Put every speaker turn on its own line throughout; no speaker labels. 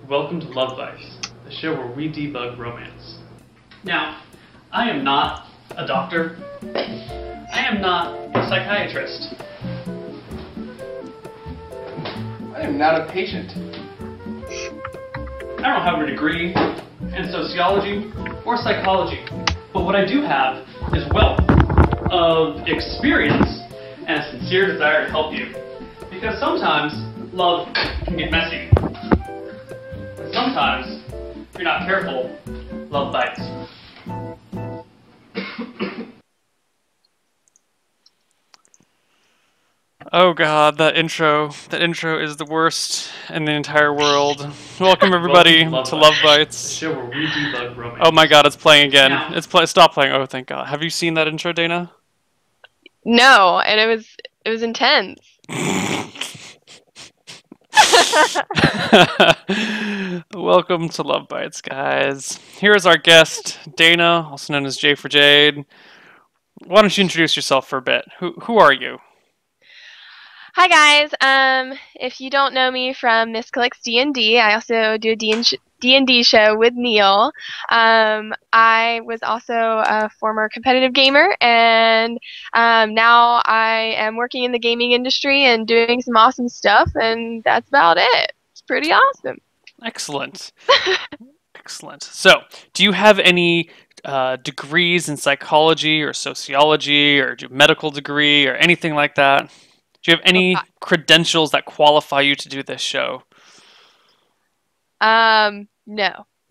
Welcome to Love Bytes, the show where we debug romance. Now, I am not a doctor. I am not a psychiatrist.
I am not a patient.
I don't have a degree in sociology or psychology, but what I do have is wealth of experience and a sincere desire to help you. Because sometimes love can get messy. And sometimes, if you're not careful, love bites.
Oh god, that intro is the worst in the entire world. Welcome everybody to Love
The
Bytes.
show where we debug romance.
Oh my god, it's playing again.
Now-
Stop playing. Oh, thank god. Have you seen that intro, Dana?
No, and it was intense.
Welcome to Love Bytes, guys. Here is our guest, Dana, also known as J for Jade. Why don't you introduce yourself for a bit? Who are you?
Hi guys. If you don't know me from Misscliks D&D, I also do a D&D show with Neil. I was also a former competitive gamer, and now I am working in the gaming industry and doing some awesome stuff, and that's about it. It's pretty awesome.
Excellent. Excellent. So, do you have any degrees in psychology or sociology or medical degree or anything like that? Do you have any credentials that qualify you to do this show?
No.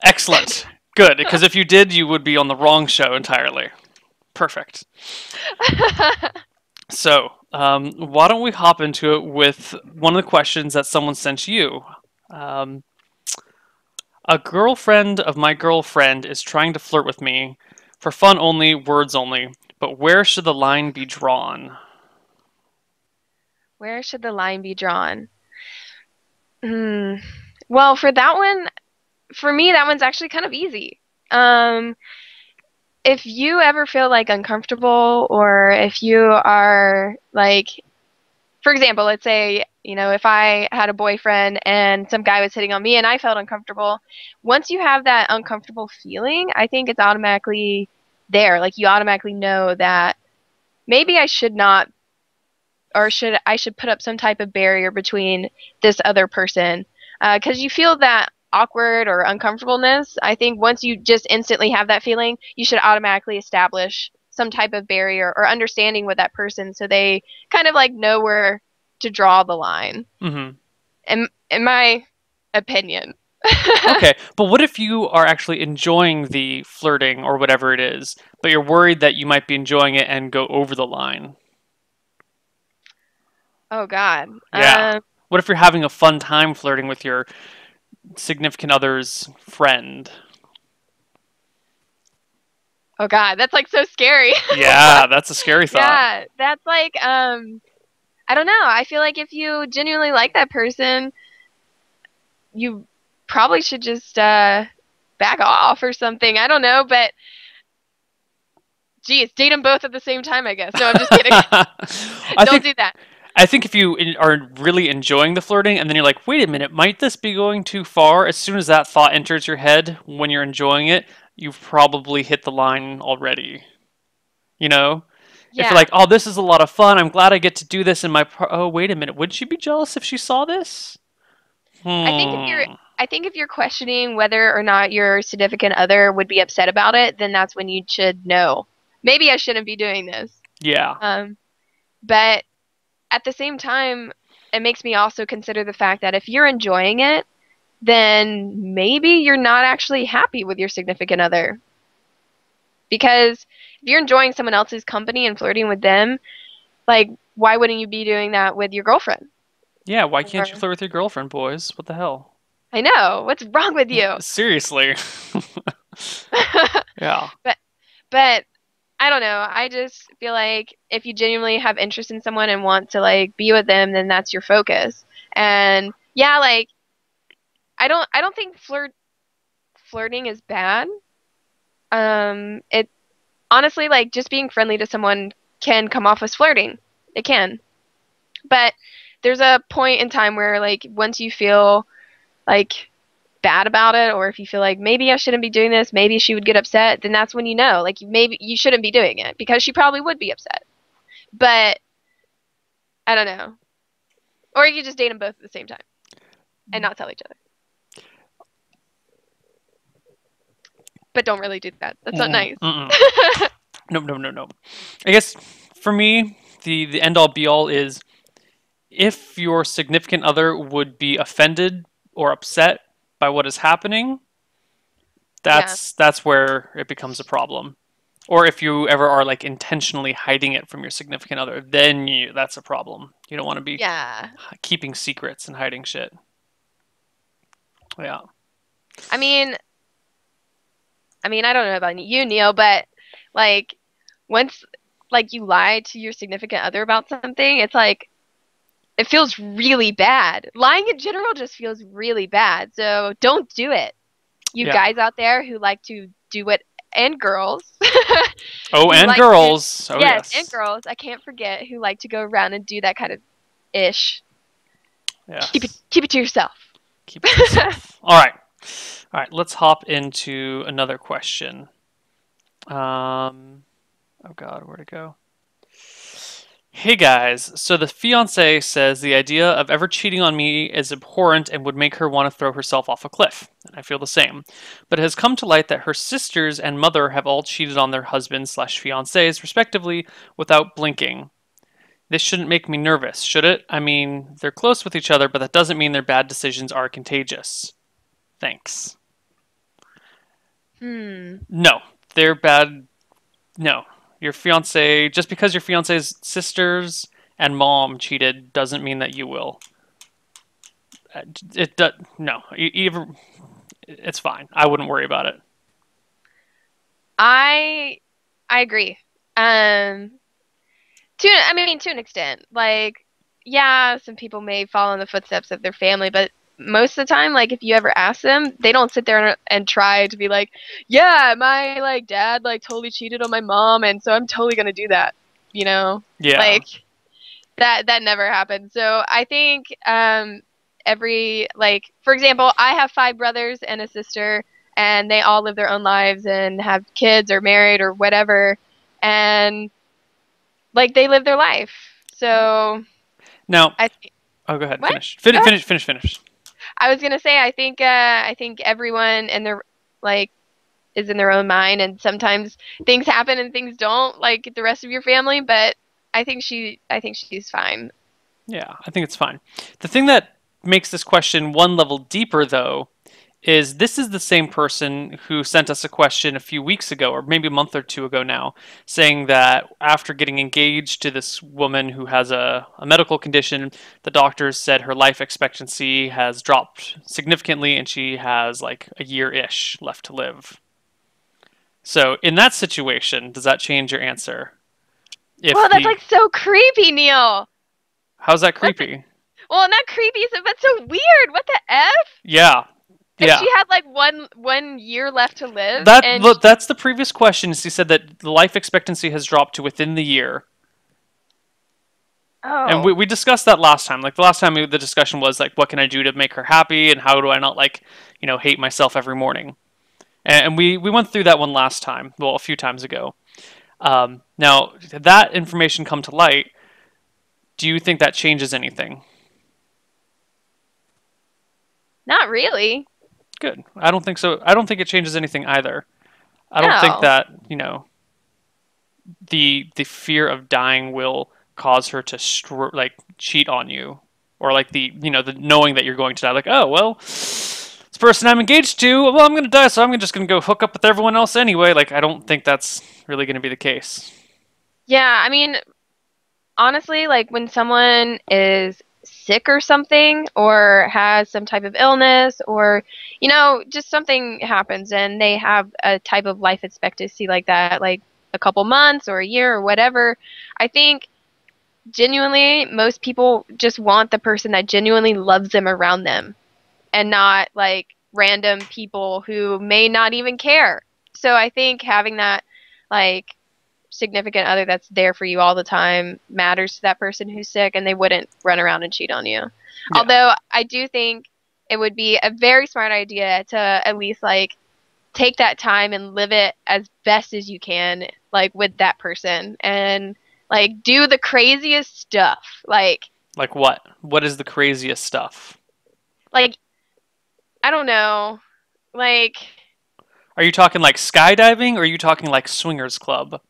Excellent. Good, because if you did, you would be on the wrong show entirely. Perfect. So, why don't we hop into it with one of the questions that someone sent you. A girlfriend of my girlfriend is trying to flirt with me. For fun only, words only. But where should the line be drawn?
Where should the line be drawn? Well, for that one, for me, that one's actually kind of easy. If you ever feel like uncomfortable, or if you are like, for example, let's say, if I had a boyfriend and some guy was hitting on me and I felt uncomfortable, once you have that uncomfortable feeling, I think it's automatically there. Like, you automatically know that maybe I should not, or I should put up some type of barrier between this other person, because you feel that awkward or uncomfortableness. I think once you just instantly have that feeling, you should automatically establish some type of barrier or understanding with that person, so they kind of like know where to draw the line.
Mm-hmm.
In my opinion.
Okay, but what if you are actually enjoying the flirting or whatever it is, but you're worried that you might be enjoying it and go over the line?
Oh God.
Yeah. What if you're having a fun time flirting with your significant other's friend?
Oh God, that's like so scary.
Yeah, that's a scary thought.
Yeah, that's like, I don't know. I feel like if you genuinely like that person, you probably should just back off or something. I don't know, but geez, date them both at the same time, I guess. No, I'm just kidding. Don't do that.
I think if you are really enjoying the flirting and then you're like, wait a minute, might this be going too far? As soon as that thought enters your head when you're enjoying it, you've probably hit the line already. You know?
Yeah.
If you're like, oh, this is a lot of fun, I'm glad I get to do this in my... Oh, wait a minute, would she be jealous if she saw this?
I think if you're questioning whether or not your significant other would be upset about it, then that's when you should know. Maybe I shouldn't be doing this.
Yeah.
But at the same time, it makes me also consider the fact that if you're enjoying it, then maybe you're not actually happy with your significant other. Because if you're enjoying someone else's company and flirting with them, like, why wouldn't you be doing that with your girlfriend?
Yeah, why can't you flirt with your girlfriend, boys? What the hell?
I know. What's wrong with you?
Seriously. Yeah.
But I don't know. I just feel like if you genuinely have interest in someone and want to like be with them, then that's your focus. And yeah, like I don't think flirting is bad. It honestly, like, just being friendly to someone can come off as flirting. It can. But there's a point in time where, like, once you feel like bad about it, or if you feel like maybe I shouldn't be doing this, maybe she would get upset, then that's when you know, like, maybe you shouldn't be doing it because she probably would be upset. But I don't know. Or you could just date them both at the same time and not tell each other. But don't really do that. That's not nice.
No. I guess for me, the end all be all is if your significant other would be offended or upset by what is happening, that's where it becomes a problem. Or if you ever are like intentionally hiding it from your significant other, then that's a problem. You don't want to be keeping secrets and hiding shit. Yeah.
I mean, I don't know about you, Neil, but like once like you lie to your significant other about something, it's like it feels really bad. Lying in general just feels really bad. So don't do it. You guys out there who like to do it, and girls.
Oh, and
like
girls. Oh, yes.
And girls. I can't forget who like to go around and do that kind of ish.
Yes.
Keep it to yourself.
Keep it to yourself. All right. Let's hop into another question. Oh God, where'd it go? Hey guys, so the fiance says the idea of ever cheating on me is abhorrent and would make her want to throw herself off a cliff. And I feel the same. But it has come to light that her sisters and mother have all cheated on their husbands/fiancés, respectively, without blinking. This shouldn't make me nervous, should it? I mean, they're close with each other, but that doesn't mean their bad decisions are contagious. Thanks. No, they're bad. No. Your fiance, just because your fiance's sisters and mom cheated doesn't mean that you will. It's fine. I wouldn't worry about it.
I agree. To an extent. Like, yeah, some people may follow in the footsteps of their family, but most of the time, like, if you ever ask them, they don't sit there and try to be like, yeah, my, like, dad, like, totally cheated on my mom, and so I'm totally gonna do that, you know?
Yeah.
Like, that never happened. So I think, for example, I have 5 brothers and a sister, and they all live their own lives and have kids or married or whatever, and, like, they live their life. So...
Now... go ahead.
What?
Finish.
I was gonna say I think everyone in their is in their own mind, and sometimes things happen and things don't, like the rest of your family. But I think she's fine.
Yeah, I think it's fine. The thing that makes this question one level deeper, though, is this is the same person who sent us a question a few weeks ago, or maybe a month or two ago now, saying that after getting engaged to this woman who has a medical condition, the doctors said her life expectancy has dropped significantly and she has like a year-ish left to live. So in that situation, does that change your answer?
That's like so creepy, Neil.
How's that creepy?
Well, not creepy, but so weird. What the F?
Yeah.
And she had like one year left to live.
That's the previous question. She said that the life expectancy has dropped to within the year.
Oh.
And we discussed that last time. Like the last time the discussion was like, what can I do to make her happy, and how do I not hate myself every morning? And we went through that one last time. Well, a few times ago. Now that information come to light. Do you think that changes anything?
Not really.
Good. I don't think so. I don't think it changes anything either. I don't think that, the fear of dying will cause her to cheat on you, or like the knowing that you're going to die. Like, oh well, this person I'm engaged to, well, I'm going to die, so I'm just going to go hook up with everyone else anyway. Like, I don't think that's really going to be the case.
Yeah, I mean, honestly, like when someone is sick or something, or has some type of illness, or just something happens and they have a type of life expectancy like that, like a couple months or a year or whatever, I think genuinely most people just want the person that genuinely loves them around them, and not like random people who may not even care. So I think having that like significant other that's there for you all the time matters to that person who's sick, and they wouldn't run around and cheat on you. Yeah. Although I do think it would be a very smart idea to at least like take that time and live it as best as you can, like with that person, and like do the craziest stuff.
Like what? What is the craziest stuff?
Like I don't know, like
Are you talking like skydiving, or are you talking like swingers club?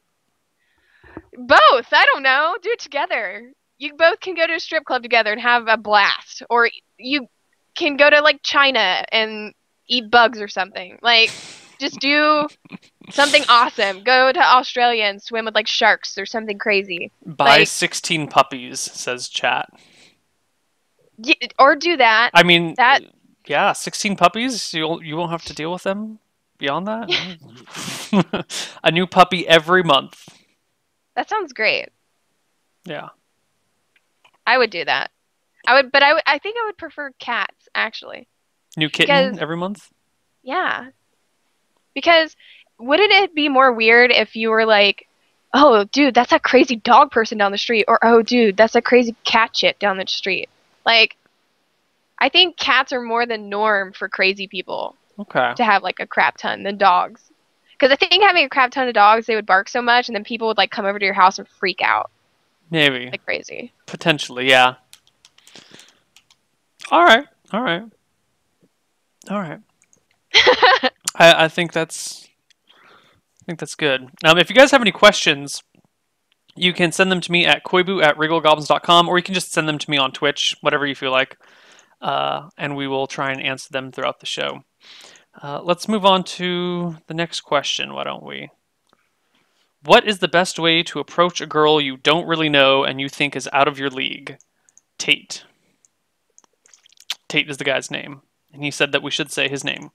both. I don't know. Do it together. You both can go to a strip club together and have a blast, or you can go to like China and eat bugs or something. Like just do something awesome. Go to Australia and swim with like sharks or something crazy.
Buy
Like
16 puppies, says chat.
or do that.
I mean,
That
yeah, 16 puppies. You won't have to deal with them beyond that. A new puppy every month.
that sounds great.
Yeah.
I would do that. I would, but I think I would prefer cats actually.
New kitten
Because
every month.
yeah, because wouldn't it be more weird if you were like, oh, dude, that's a crazy dog person down the street, or oh, dude, that's a crazy cat chick down the street. Like, I think cats are more the norm for crazy people
Okay.
to have like a crap ton than dogs. Because I think having a crap ton of dogs, they would bark so much, and then people would like come over to your house and freak out
Maybe.
like crazy.
Potentially, yeah. All right. All right. All right. I think that's good. If you guys have any questions, you can send them to me at koibu@wrigglegoblins.com, or you can just send them to me on Twitch, whatever you feel like, and we will try and answer them throughout the show. Let's move on to the next question, why don't we? What is the best way to approach a girl you don't really know and you think is out of your league? Tate. Tate is the guy's name, and he said that we should say his name.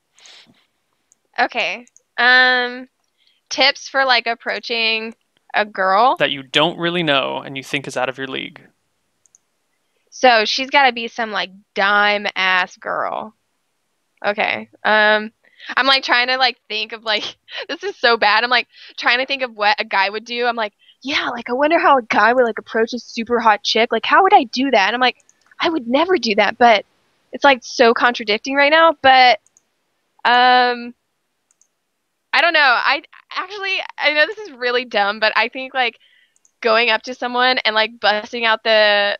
Okay. Tips for like approaching a girl.
That you don't really know and you think is out of your league.
So she's got to be some like dime ass girl. Okay. I'm like trying to like think of like this is so bad. I'm like trying to think of what a guy would do. I'm like, yeah, like I wonder how a guy would like approach a super hot chick. Like how would I do that? And I'm like, I would never do that, but it's like so contradicting right now. But I don't know. I know this is really dumb, but I think like going up to someone and like busting out the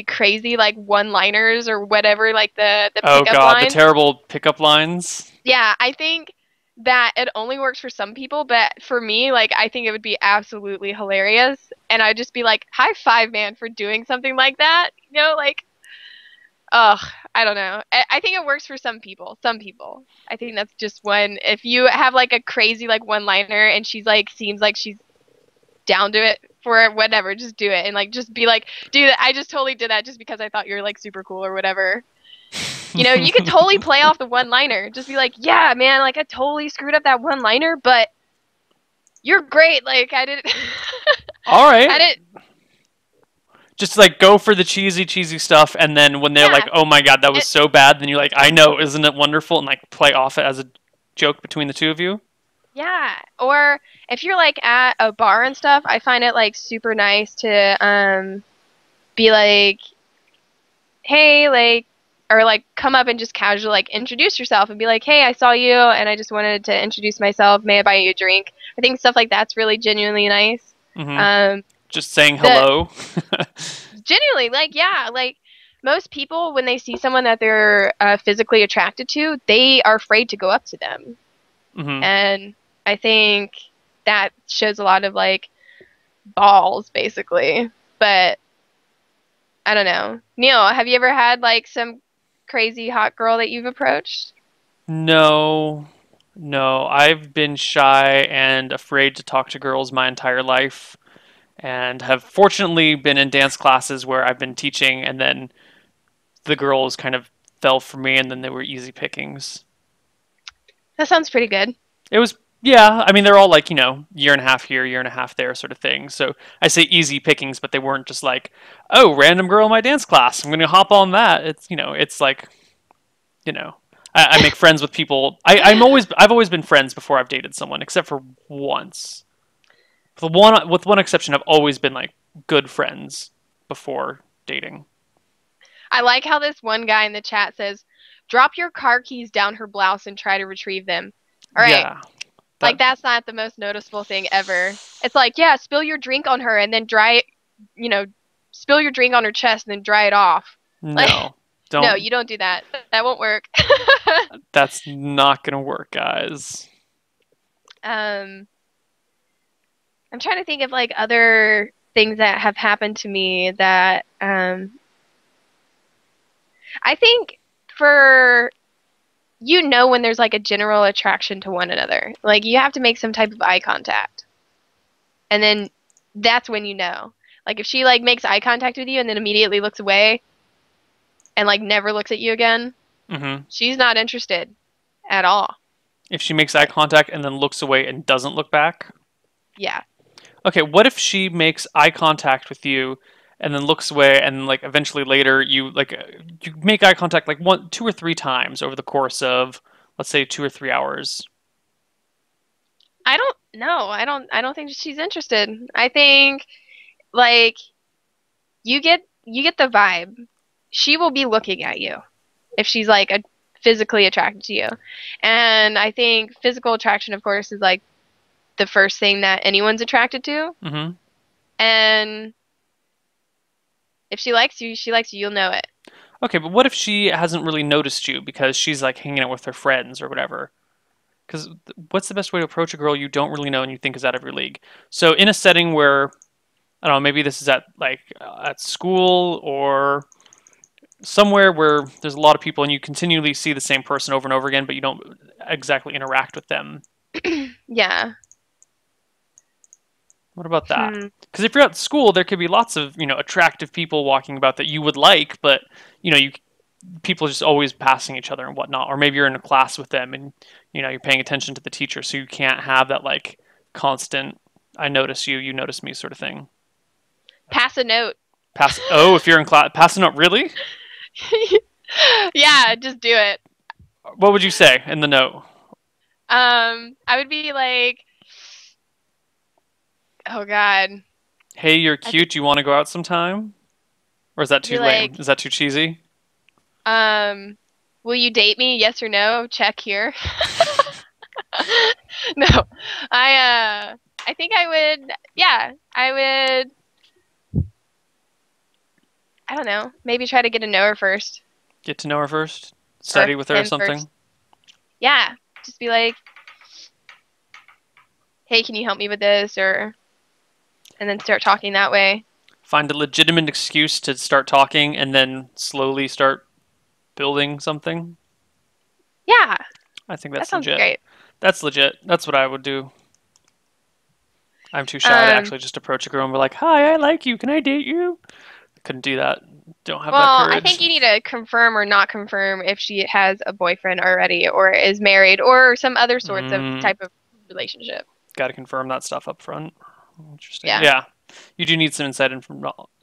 crazy like one-liners or whatever, like the
Oh
pickup
god,
lines.
the terrible pickup lines.
Yeah, I think that it only works for some people, but for me, like I think it would be absolutely hilarious, and I'd just be like, high five, man, for doing something like that. You know, like, ugh, I don't know. I think it works for some people. Some people. I think that's just one. If you have like a crazy like one-liner and she's like seems like she's down to it for it, whatever, just do it and like just be like, dude, I just totally did that just because I thought you're like super cool or whatever. You know, you could totally play off the one-liner. Just be like, yeah, man, like I totally screwed up that one-liner, but you're great. Like I didn't.
All right.
I didn't.
Just like go for the cheesy stuff, and then when they're
Yeah.
like, "Oh my god, that was so bad," then you're like, "I know, isn't it wonderful?" And like play off it as a joke between the two of you.
Yeah, or if you're like at a bar and stuff, I find it like super nice to be like, hey, like, or like come up and just casually like introduce yourself and be like, hey, I saw you and I just wanted to introduce myself. May I buy you a drink? I think stuff like that's really genuinely nice.
Mm-hmm. Just saying hello.
Genuinely, like, yeah, like most people when they see someone that they're physically attracted to, they are afraid to go up to them.
Mm-hmm.
And I think that shows a lot of like balls, basically. But I don't know. Neil, have you ever had like some crazy hot girl that you've approached?
No, I've been shy and afraid to talk to girls my entire life, and have fortunately been in dance classes where I've been teaching, and then the girls kind of fell for me, and then they were easy pickings.
That sounds pretty good.
It was, yeah, I mean, they're all like, year and a half here, year and a half there sort of thing. So I say easy pickings, but they weren't just like, oh, random girl in my dance class, I'm going to hop on that. It's, it's like, I make friends with people. I've always been friends before I've dated someone, except for once. With one exception, I've always been like good friends before dating.
I like how this one guy in the chat says, "Drop your car keys down her blouse and try to retrieve them." All right.
Yeah.
Like, that's not the most noticeable thing ever. It's like, yeah, spill your drink on her and then dry it, spill your drink on her chest and then dry it off.
No. Don't.
No, you don't do that. That won't work.
That's not gonna work, guys.
I'm trying to think of like other things that have happened to me that I think for when there's like a general attraction to one another. Like, you have to make some type of eye contact. And then that's when you know. Like, if she like makes eye contact with you and then immediately looks away and like never looks at you again, she's not interested at all.
If she makes eye contact and then looks away and doesn't look back?
Yeah.
Okay, what if she makes eye contact with you and then looks away and like eventually later you make eye contact like 1, 2 or 3 times over the course of, let's say, 2 or 3 hours?
I don't know. I don't think she's interested. I think like you get the vibe. She will be looking at you if she's like physically attracted to you. And I think physical attraction, of course, is like the first thing that anyone's attracted to.
Mm-hmm.
And if she likes you, you'll know it.
Okay, but what if she hasn't really noticed you because she's like hanging out with her friends or whatever? Because what's the best way to approach a girl you don't really know and you think is out of your league? So in a setting where, I don't know, maybe this is at school or somewhere where there's a lot of people and you continually see the same person over and over again, but you don't exactly interact with them.
Yeah.
What about that? Because if you're at school, there could be lots of attractive people walking about that you would like, but people just always passing each other and whatnot. Or maybe you're in a class with them and you're paying attention to the teacher, so you can't have that like constant "I notice you, you notice me" sort of thing.
Pass a note.
If you're in class, pass a note. Really?
Yeah, just do it.
What would you say in the note?
I would be like, oh God.
Hey, you're cute. Do you want to go out sometime? Or is that too lame? Is that too cheesy?
Will you date me? Yes or no? Check here. No. I think I would, yeah, I don't know. Maybe try to get to know her first.
Get to know her first? Study with her or something?
First. Yeah. Just be like, hey, can you help me with this? And then start talking that way. Find
a legitimate excuse to start talking and then slowly start building something?
Yeah.
I think that's
that sounds
legit.
Great.
That's legit. That's what I would do. I'm too shy to actually just approach a girl and be like, "Hi, I like you. Can I date you?" I couldn't do that. Don't have that courage.
Well, I think you need to confirm or not confirm if she has a boyfriend already or is married or some other sorts of type of relationship.
Got to confirm that stuff up front. Interesting.
Yeah.
Yeah. You do need some inside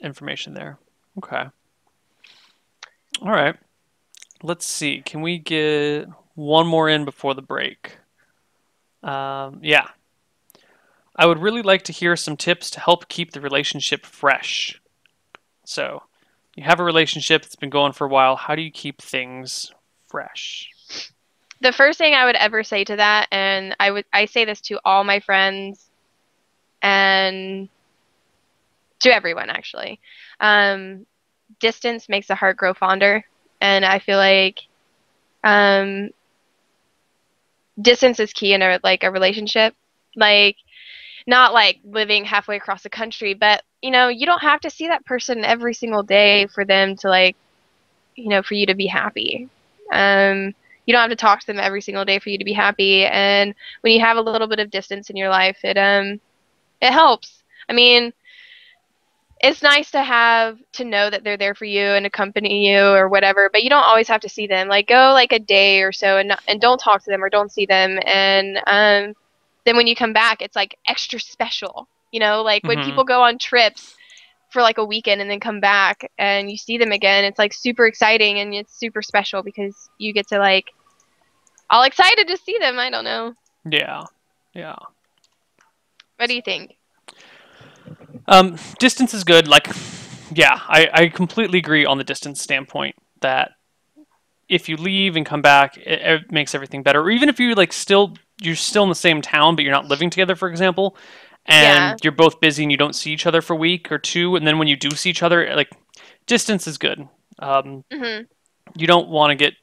information there. Okay. All right. Let's see. Can we get one more in before the break? Yeah. I would really like to hear some tips to help keep the relationship fresh. So, you have a relationship that's been going for a while. How do you keep things fresh?
The first thing I would ever say to that, and I say this to all my friends and to everyone actually, distance makes the heart grow fonder, and I feel like distance is key in a relationship. Like, not like living halfway across the country, but you don't have to see that person every single day for them to for you to be happy. You don't have to talk to them every single day for you to be happy. And when you have a little bit of distance in your life, it helps. I mean, it's nice to know that they're there for you and accompany you or whatever, but you don't always have to see them. Like, go like a day or so and don't talk to them or don't see them. And then when you come back, it's like extra special. When people go on trips for like a weekend and then come back and you see them again, it's like super exciting and it's super special because you get to all excited to see them. I don't know.
Yeah. Yeah.
What do you think?
Distance is good. Like, Yeah, I completely agree on the distance standpoint that if you leave and come back, it makes everything better. Or even if you like you're still in the same town, but you're not living together, for example,
Yeah.
and you're both busy and you don't see each other for a week or two, and then when you do see each other, like distance is good. Um,
Mhm.
you don't want to get.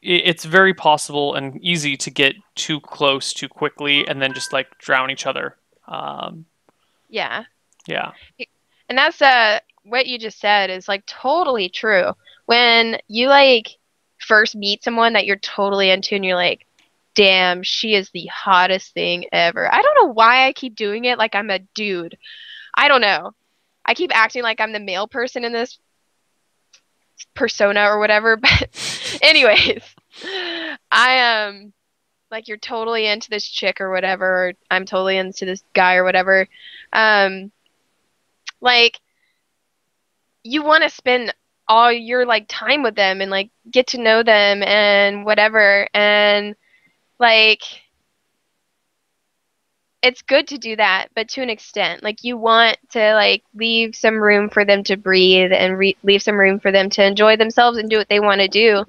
It's very possible and easy to get too close too quickly and then just like drown each other. Um,
Yeah.
yeah,
And that's what you just said is like totally true. When you like first meet someone that you're totally into and you're like, damn, she is the hottest thing ever. I don't know why I keep doing it like I'm a dude. I don't know. I keep acting like I'm the male person in this persona or whatever, but anyways, I like you're totally into this chick or whatever, or I'm totally into this guy or whatever. Um like you want to spend all your like time with them and like get to know them and whatever, and like it's good to do that, but to an extent. Like you want to like leave some room for them to breathe and leave some room for them to enjoy themselves and do what they want to do,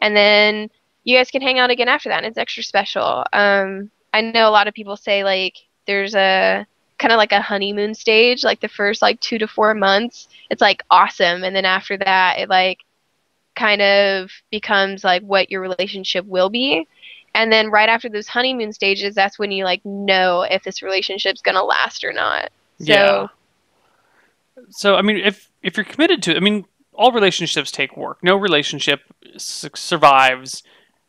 and then you guys can hang out again after that, and it's extra special. I know a lot of people say like there's a kind of like a honeymoon stage, like the first like 2 to 4 months, it's like awesome, and then after that, it like kind of becomes like what your relationship will be. And then right after those honeymoon stages, that's when you like know if this relationship's gonna last or not.
yeah.
So
So I mean, if you're committed to, I mean, all relationships take work. No relationship survives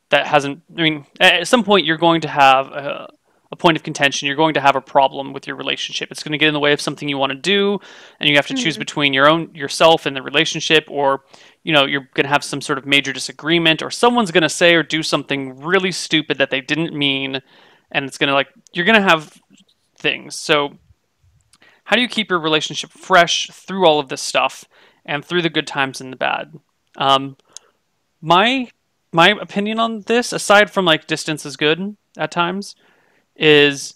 that hasn't. I mean, at some point you're going to have a point of contention. You're going to have a problem with your relationship. It's going to get in the way of something you want to do, and you have to choose
mhm.
between yourself and the relationship, or you're going to have some sort of major disagreement, or someone's going to say or do something really stupid that they didn't mean, and it's going to like you're going to have things. So how do you keep your relationship fresh through all of this stuff and through the good times and the bad? Um, my my opinion on this, aside from like distance is good at times, is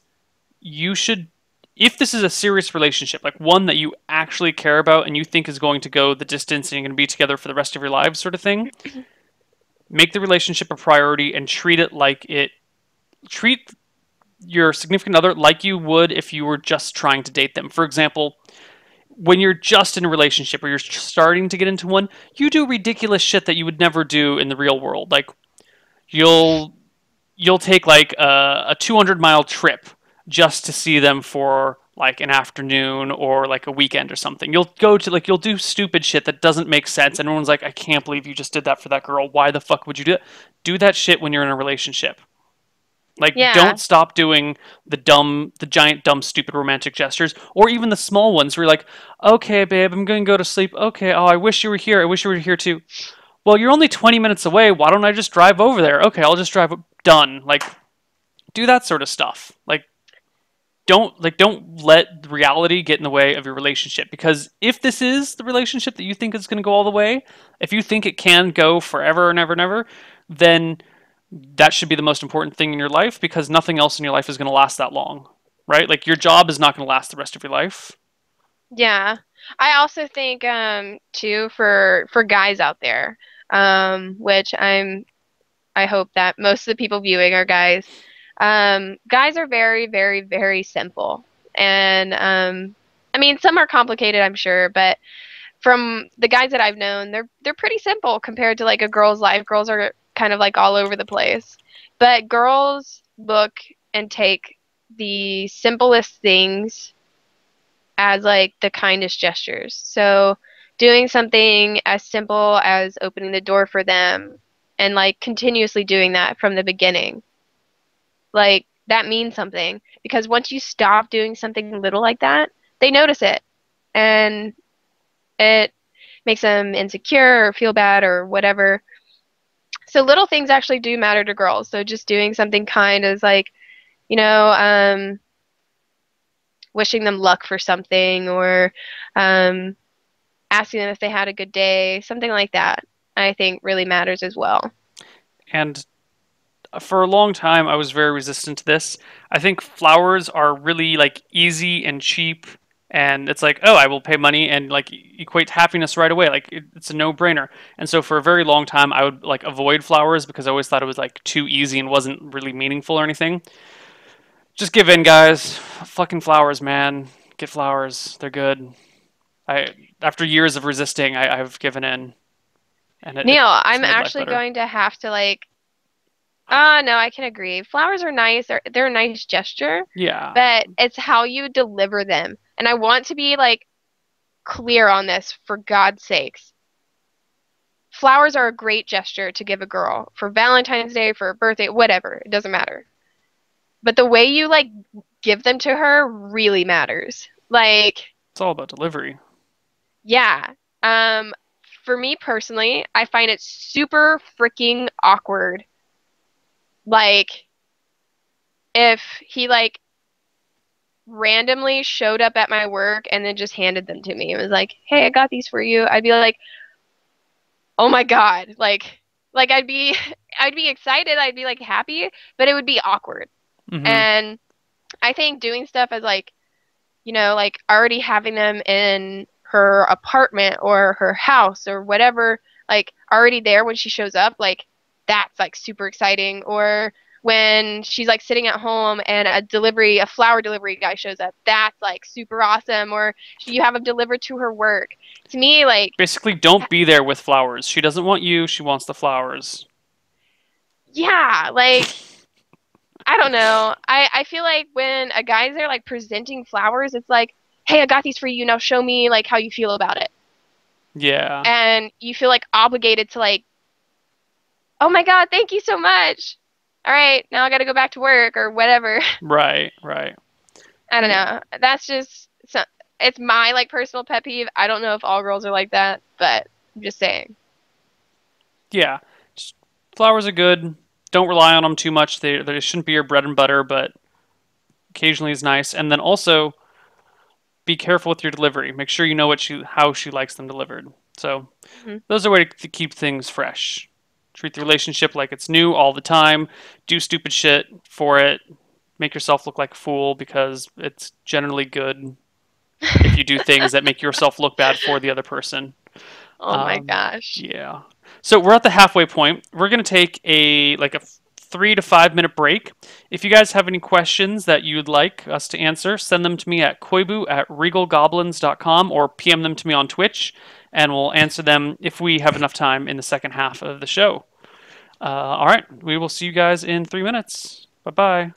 you should, if this is a serious relationship, like one that you actually care about and you think is going to go the distance and you're going to be together for the rest of your lives, sort of thing, make the relationship a priority and treat your significant other like you would if you were just trying to date them. For example, when you're just in a relationship or you're starting to get into one, you do ridiculous shit that you would never do in the real world. Like you'll you'll take like a 200-mile trip just to see them for like an afternoon or like a weekend or something. You'll go to like you'll do stupid shit that doesn't make sense. And everyone's like, I can't believe you just did that for that girl. Why the fuck would you do that? Do that shit when you're in a relationship. Like,
Yeah,
don't stop doing the giant, dumb, stupid romantic gestures, or even the small ones where you're like, okay, babe, I'm going to go to sleep. Okay, oh, I wish you were here. I wish you were here too. Well, you're only 20 minutes away. Why don't I just drive over there? Okay, I'll just drive. Done. Like, do that sort of stuff. Don't let reality get in the way of your relationship. Because if this is the relationship that you think is going to go all the way, if you think it can go forever and ever and ever, then that should be the most important thing in your life because nothing else in your life is going to last that long, right? Like your job is not going to last the rest of your life.
yeah. I also think too for guys out there, which I hope that most of the people viewing are guys. Guys are very, very, very simple. And I mean, some are complicated, I'm sure, but from the guys that I've known, they're pretty simple compared to like a girl's life. Girls are kind of like all over the place. But girls look and take the simplest things as like the kindest gestures. So doing something as simple as opening the door for them and like continuously doing that from the beginning, like that means something because once you stop doing something little like that, they notice it and it makes them insecure or feel bad or whatever. So little things actually do matter to girls. So just doing something kind is like, you know, wishing them luck for something or um, asking them if they had a good day, something like that, I think really matters as well.
And for a long time, I was very resistant to this. I think flowers are really like easy and cheap And it's like, oh, I will pay money and like equate happiness right away. Like it's a no-brainer. And so for a very long time, I would like avoid flowers because I always thought it was like too easy and wasn't really meaningful or anything. Just give in, guys. Fucking flowers, man. Get flowers. They're good. I After years of resisting, I've given in, and
Neil,
it's
I'm
made life
actually
better.
going to have to like. No, I can agree. Flowers are nice. They're a nice gesture,
Yeah,
but it's how you deliver them. And I want to be like clear on this for God's sakes. Flowers are a great gesture to give a girl for Valentine's Day, for a birthday, whatever. It doesn't matter. But the way you like give them to her really matters. Like,
it's all about delivery.
yeah. Um, for me personally, I find it super freaking awkward. Like, if he like randomly showed up at my work and then just handed them to me. It was like, "Hey, I got these for you." I'd be like, "Oh my God." Like I'd be I'd be excited, I'd be like happy, but it would be awkward.
Hmm.
And I think doing stuff as like, like already having them in her apartment or her house or whatever, like already there when she shows up, like that's like super exciting. Or when she's like sitting at home and a flower delivery guy shows up, that's like super awesome. Or you have them delivered to her work. To me, like,
Basically, don't be there with flowers. She doesn't want you. She wants the flowers.
yeah, like I don't know. I feel like when a guy's there like presenting flowers, it's like, hey, I got these for you. Now show me like how you feel about it.
Yeah.
And you feel like obligated to like, oh my God, thank you so much. All right, now I got to go back to work or whatever.
Right. Right.
I don't
Yeah.
know. That's just it's my like personal pet peeve. I don't know if all girls are like that, but I'm just saying.
Yeah. Just, flowers are good. Don't rely on them too much. They shouldn't be your bread and butter, but occasionally is nice. And then also be careful with your delivery. Make sure you know how she likes them delivered. So
Hmm.
those are ways to keep things fresh. Treat the relationship like it's new all the time. Do stupid shit for it. Make yourself look like a fool because it's generally good if you do things that make yourself look bad for the other person.
Oh my gosh.
Yeah. So we're at the halfway point. We're gonna take a 3 to 5 minute break. If you guys have any questions that you'd like us to answer, send them to me at koibu@regalgoblins.com or PM them to me on Twitch, and we'll answer them if we have enough time in the second half of the show. All right. We will see you guys in 3 minutes. Bye bye.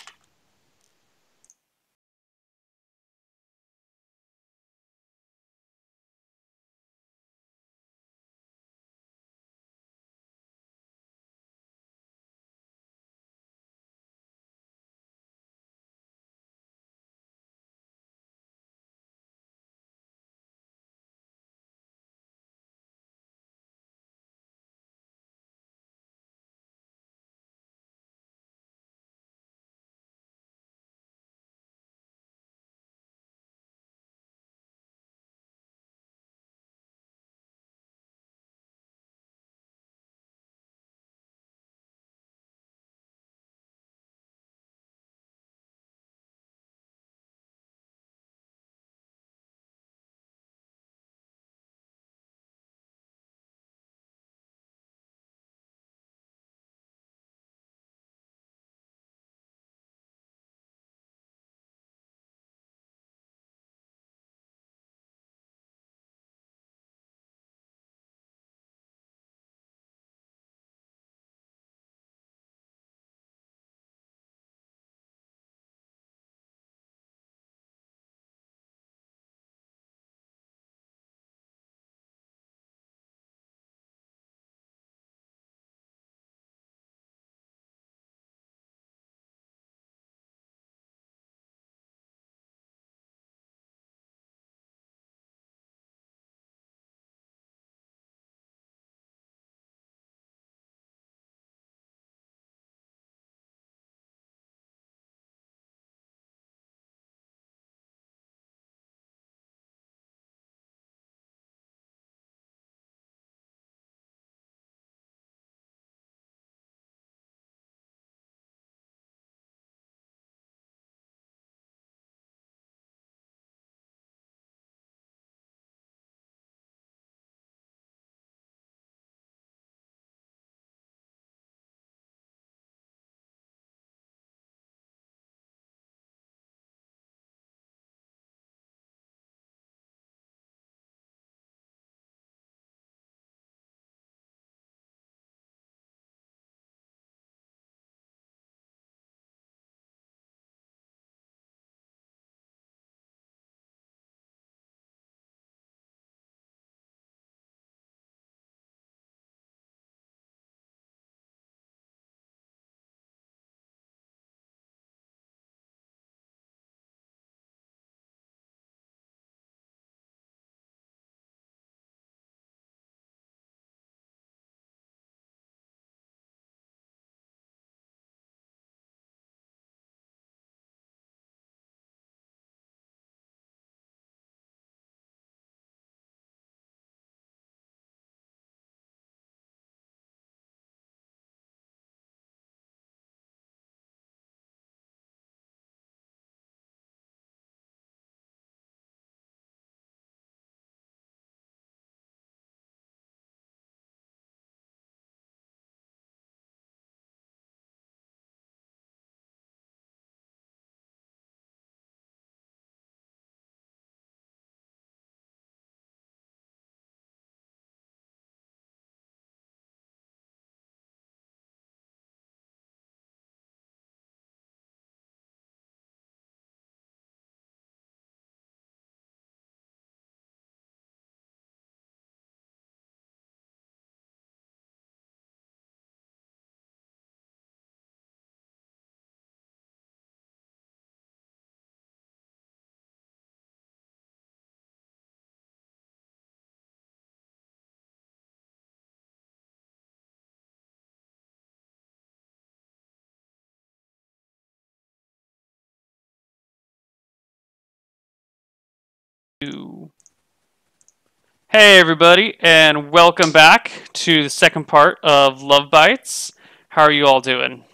Hey everybody, and welcome back to the second part of Love Bites. How are you all doing?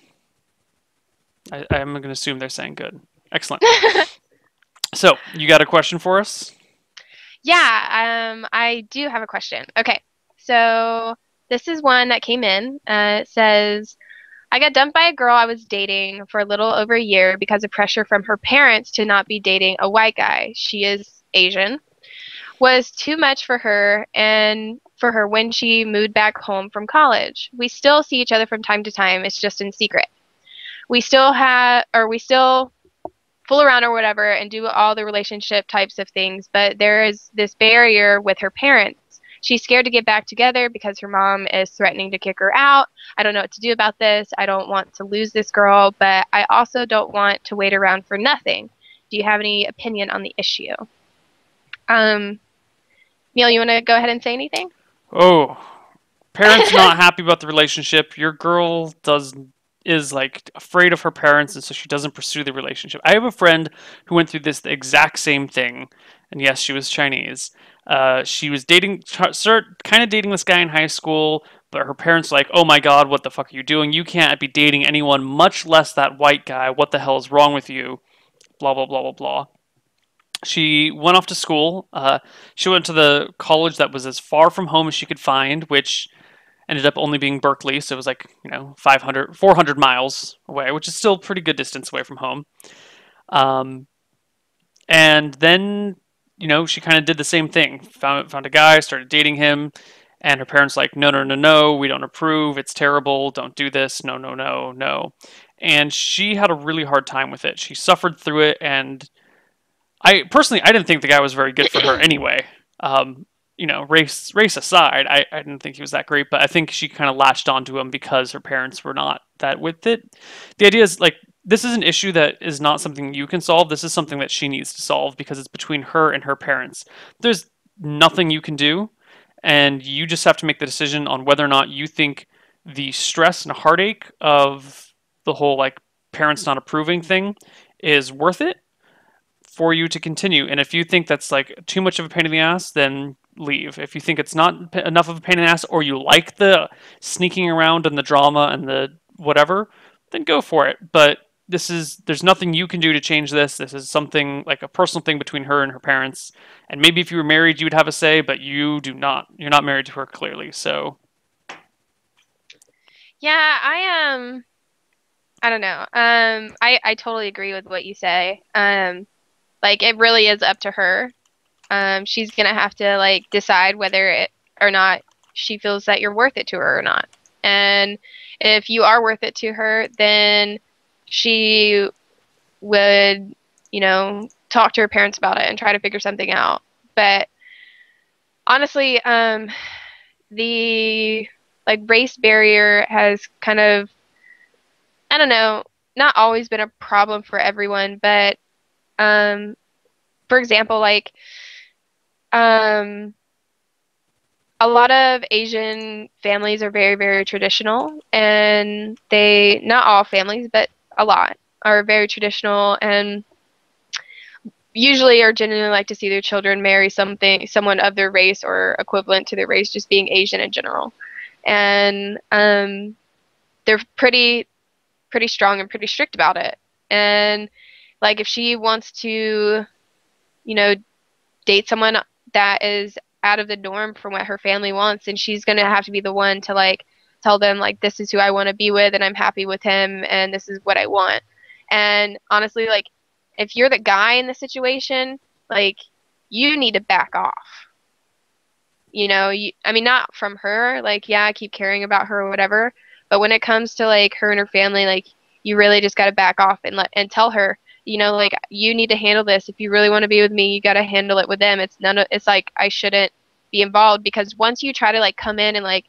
I'm going to assume they're saying good. Excellent. So, you got a question for us?
Yeah, I do have a question. Okay, so this is one that came in. It says, I got dumped by a girl I was dating for a little over a year because of pressure from her parents to not be dating a white guy. She is Asian. Was too much for her and for her when she moved back home from college. We still see each other from time to time. It's just in secret. We still fool around or whatever and do all the relationship types of things, but there is this barrier with her parents. She's scared to get back together because her mom is threatening to kick her out. I don't know what to do about this. I don't want to lose this girl, but I also don't want to wait around for nothing. Do you have any opinion on the issue? Neil, you want to go ahead and say anything?
Oh, parents not happy about the relationship. Your girl is like afraid of her parents, and so she doesn't pursue the relationship. I have a friend who went through this exact same thing, and yes, she was Chinese. She was kind of dating this guy in high school, but her parents were like, "Oh my God, what the fuck are you doing? You can't be dating anyone, much less that white guy. What the hell is wrong with you?" Blah blah blah blah blah. She went off to school. She went to the college that was as far from home as she could find, which ended up only being Berkeley, so it was like, 400 miles away, which is still pretty good distance away from home. And then, she kind of did the same thing. Found a guy, started dating him, and her parents like, no, no, no, no, we don't approve. It's terrible. Don't do this. No, no, no, no. And she had a really hard time with it. She suffered through it, and I didn't think the guy was very good for her anyway. Race aside, I didn't think he was that great, but I think she kind of latched onto him because her parents were not that with it. The idea is like, this is an issue that is not something you can solve. This is something that she needs to solve because it's between her and her parents. There's nothing you can do, and you just have to make the decision on whether or not you think the stress and heartache of the whole like parents not approving thing is worth it for you to continue. And if you think that's like too much of a pain in the ass, then leave. If you think it's not enough of a pain in the ass, or you like the sneaking around and the drama and the whatever, then go for it. But there's nothing you can do to change this. This is something like a personal thing between her and her parents. And maybe if you were married, you would have a say, but you do not. You're not married to her, clearly. So
Yeah, I don't know. I totally agree with what you say. Like it really is up to her. She's gonna have to like decide whether it or not she feels that you're worth it to her or not. And if you are worth it to her, then she would, talk to her parents about it and try to figure something out. But honestly, the like race barrier has kind of, I don't know, not always been a problem for everyone, but for example, like a lot of Asian families are very, very traditional, and not all families, but a lot are very traditional, and usually are genuinely like to see their children marry someone of their race or equivalent to their race, just being Asian in general. And they're pretty strong and pretty strict about it. And like if she wants to, date someone that is out of the norm from what her family wants, and she's going to have to be the one to like tell them like, this is who I want to be with and I'm happy with him and this is what I want. And honestly, like if you're the guy in the situation, like you need to back off. I mean, not from her, like, yeah, keep caring about her or whatever, but when it comes to like her and her family, like you really just got to back off and tell her, like you need to handle this. If you really want to be with me, you got to handle it with them. It's like I shouldn't be involved, because once you try to like come in and like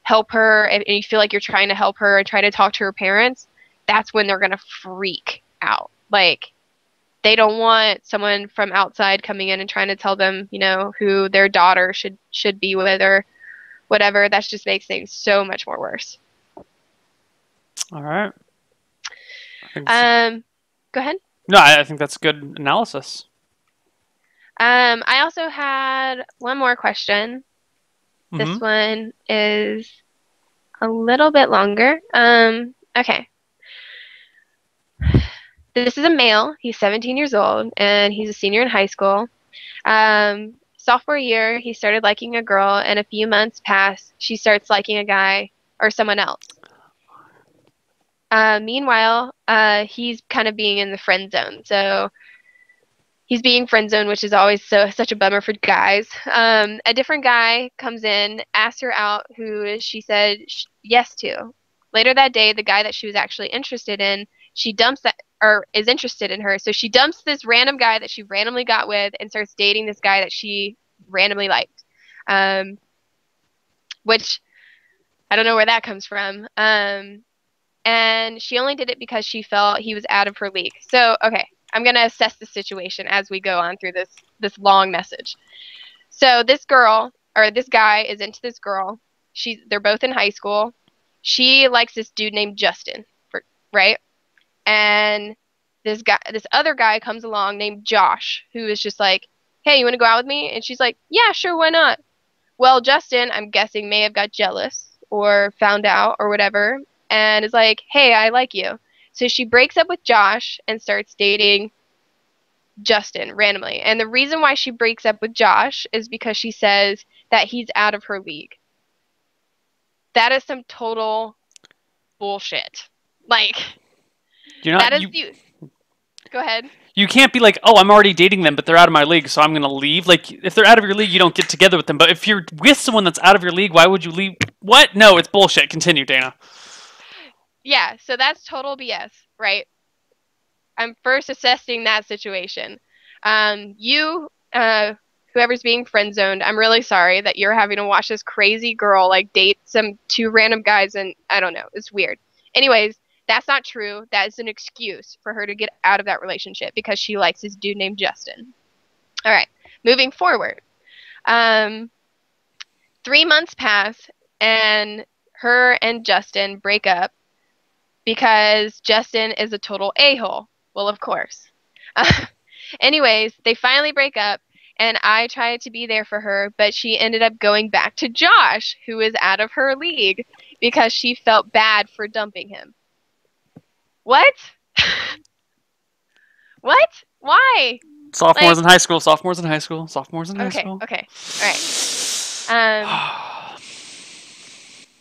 help her and you feel like you're trying to help her and try to talk to her parents, that's when they're going to freak out. Like they don't want someone from outside coming in and trying to tell them, who their daughter should be with or whatever. That just makes things so much more worse.
all right.
Go ahead.
No, I think that's good analysis.
I also had one more question. This
Mhm.
one is a little bit longer. Okay. This is a male. He's 17 years old, and he's a senior in high school. Sophomore year, he started liking a girl, and a few months pass. She starts liking a guy or someone else. Meanwhile, he's kind of being in the friend zone. So he's being friend zoned, which is always such a bummer for guys. A different guy comes in, asks her out, who she said yes to. Later that day, the guy that she was actually interested in, she dumps that or is interested in her. So she dumps this random guy that she randomly got with and starts dating this guy that she randomly liked. Which I don't know where that comes from. And she only did it because she felt he was out of her league. So, okay, I'm going to assess the situation as we go on through this long message. So this girl, or this guy is into this girl. They're both in high school. She likes this dude named Justin, right? And this other guy comes along named Josh, who is just like, hey, you want to go out with me? And she's like, yeah, sure, why not? Well, Justin, I'm guessing, may have got jealous or found out or whatever, and is like, hey, I like you. So she breaks up with Josh and starts dating Justin randomly. And the reason why she breaks up with Josh is because she says that he's out of her league. That is some total bullshit. Like,
You're not.
that is you. Go ahead.
You can't be like, oh, I'm already dating them, but they're out of my league, so I'm gonna leave. Like, if they're out of your league, you don't get together with them. But if you're with someone that's out of your league, why would you leave? What? No, it's bullshit. Continue, Dana.
Yeah, so that's total BS, right? I'm first assessing that situation. Whoever's being friend zoned, I'm really sorry that you're having to watch this crazy girl like date two random guys, and I don't know, it's weird. Anyways, that's not true. That is an excuse for her to get out of that relationship because she likes this dude named Justin. All right, moving forward. 3 months pass, and her and Justin break up because Justin is a total a-hole. Well, of course. Anyways, they finally break up, and I tried to be there for her, but she ended up going back to Josh, who is out of her league, because she felt bad for dumping him. What? What? Why?
Sophomores in high school. Sophomores in high school. Sophomores in high school.
Okay. All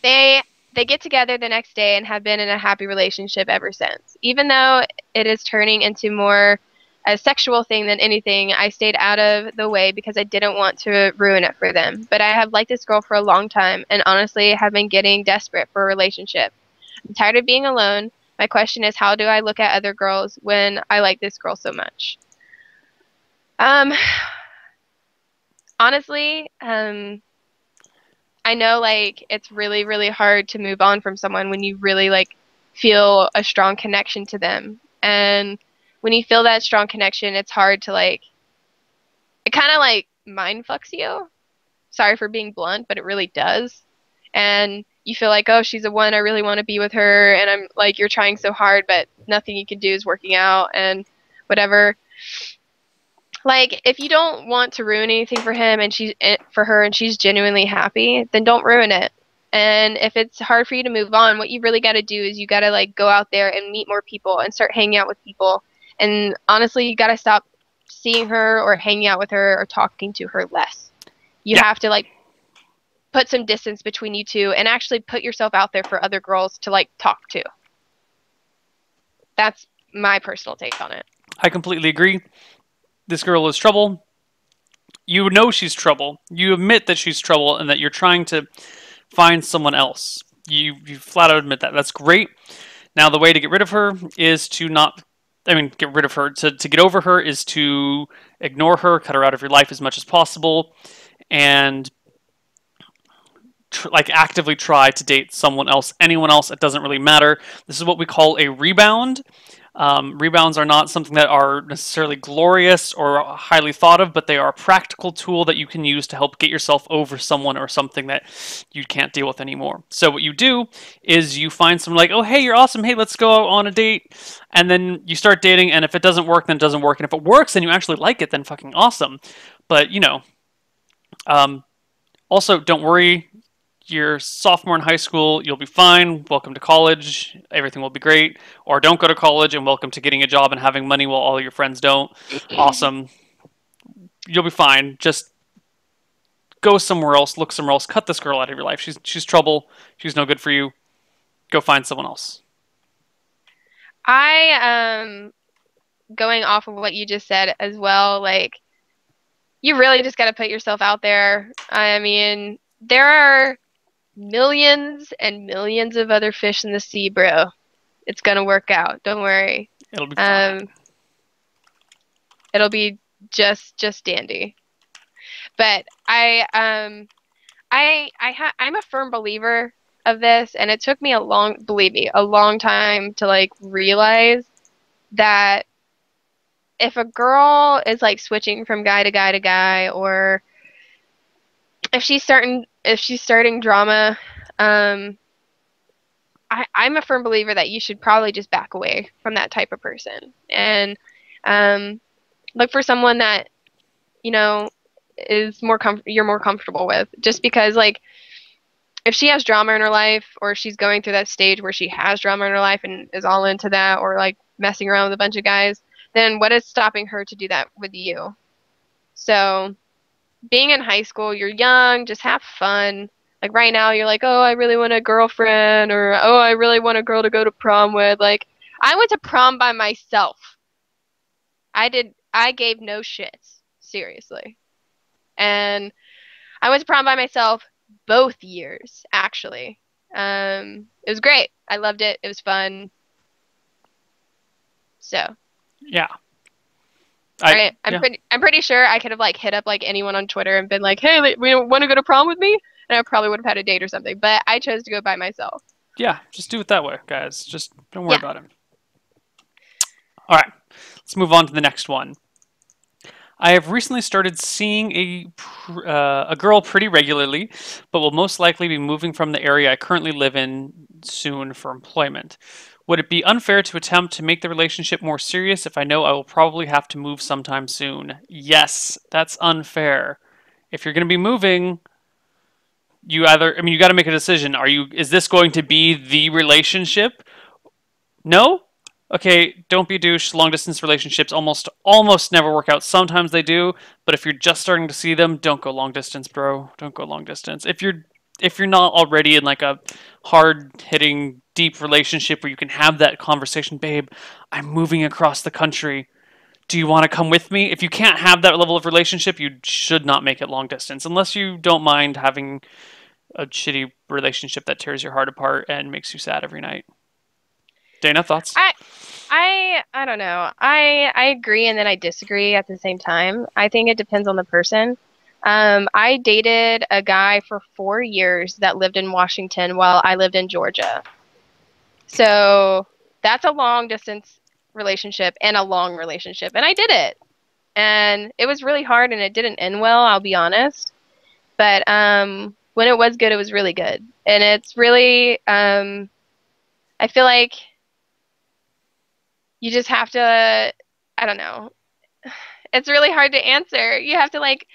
right. They get together the next day and have been in a happy relationship ever since. Even though it is turning into more a sexual thing than anything, I stayed out of the way because I didn't want to ruin it for them. But I have liked this girl for a long time and honestly have been getting desperate for a relationship. I'm tired of being alone. My question is, how do I look at other girls when I like this girl so much? Honestly, I know like it's really, really hard to move on from someone when you really like feel a strong connection to them. And when you feel that strong connection, it's hard to like, it kind of like mind fucks you. Sorry for being blunt, but it really does. And you feel like, oh, she's the one, I really want to be with her. And I'm like, you're trying so hard, but nothing you can do is working out and whatever. Like, if you don't want to ruin anything for him and for her and she's genuinely happy, then don't ruin it. And if it's hard for you to move on, what you really got to do is you got to like go out there and meet more people and start hanging out with people. And honestly, you got to stop seeing her or hanging out with her or talking to her less. You have to like put some distance between you two and actually put yourself out there for other girls to like talk to. That's my personal take on it.
I completely agree. This girl is trouble. You know she's trouble. You admit that she's trouble and that you're trying to find someone else. You flat out admit that. That's great. Now the way to get rid of her is to not, get rid of her. To get over her is to ignore her, cut her out of your life as much as possible, and actively try to date someone else, anyone else. It doesn't really matter. This is what we call a rebound. Rebounds are not something that are necessarily glorious or highly thought of, but they are a practical tool that you can use to help get yourself over someone or something that you can't deal with anymore. So what you do is you find someone like, oh, hey, you're awesome. Hey, let's go on a date. And then you start dating, and if it doesn't work, then it doesn't work. And if it works and you actually like it, then fucking awesome. But, also, don't worry. You're sophomore in high school, you'll be fine. Welcome to college. Everything will be great. Or don't go to college and welcome to getting a job and having money while all your friends don't. Awesome. You'll be fine. Just go somewhere else, look somewhere else, cut this girl out of your life. She's trouble. She's no good for you. Go find someone else.
Going off of what you just said as well, like, you really just got to put yourself out there. I mean, there are millions and millions of other fish in the sea, bro. It's gonna work out. Don't worry.
It'll be fine.
It'll be just dandy. But I'm a firm believer of this, and it took me a long time to like realize that if a girl is like switching from guy to guy to guy, or if she's starting drama, I'm a firm believer that you should probably just back away from that type of person and look for someone that is you're more comfortable with. Just because, like, if she has drama in her life, or she's going through that stage where she has drama in her life and is all into that, or like messing around with a bunch of guys, then what is stopping her to do that with you? So, being in high school, you're young, just have fun. Like right now, you're like, oh, I really want a girlfriend, or oh, I really want a girl to go to prom with. Like, I went to prom by myself. I gave no shits, seriously. And I went to prom by myself both years, actually. It was great. I loved it. It was fun. So.
Yeah.
I'm pretty sure I could have like hit up like anyone on Twitter and been like, hey, we want to go to prom with me? And I probably would have had a date or something. But I chose to go by myself.
Yeah, just do it that way, guys. Just don't worry about it. All right, let's move on to the next one. I have recently started seeing a girl pretty regularly, but will most likely be moving from the area I currently live in soon for employment. Would it be unfair to attempt to make the relationship more serious if I know I will probably have to move sometime soon? Yes, that's unfair. If you're going to be moving, you got to make a decision. Is this going to be the relationship? No? Okay, don't be a douche. Long distance relationships almost never work out. Sometimes they do, but if you're just starting to see them, don't go long distance, bro. Don't go long distance. If you're not already in like a hard-hitting, deep relationship where you can have that conversation, babe, I'm moving across the country. Do you want to come with me? If you can't have that level of relationship, you should not make it long distance, unless you don't mind having a shitty relationship that tears your heart apart and makes you sad every night. Dana, thoughts?
I don't know. I agree and then I disagree at the same time. I think it depends on the person. I dated a guy for 4 years that lived in Washington while I lived in Georgia. So that's a long distance relationship and a long relationship. And I did it. And it was really hard and it didn't end well, I'll be honest. But when it was good, it was really good. And it's really, I feel like you just have to, I don't know. It's really hard to answer. You have to like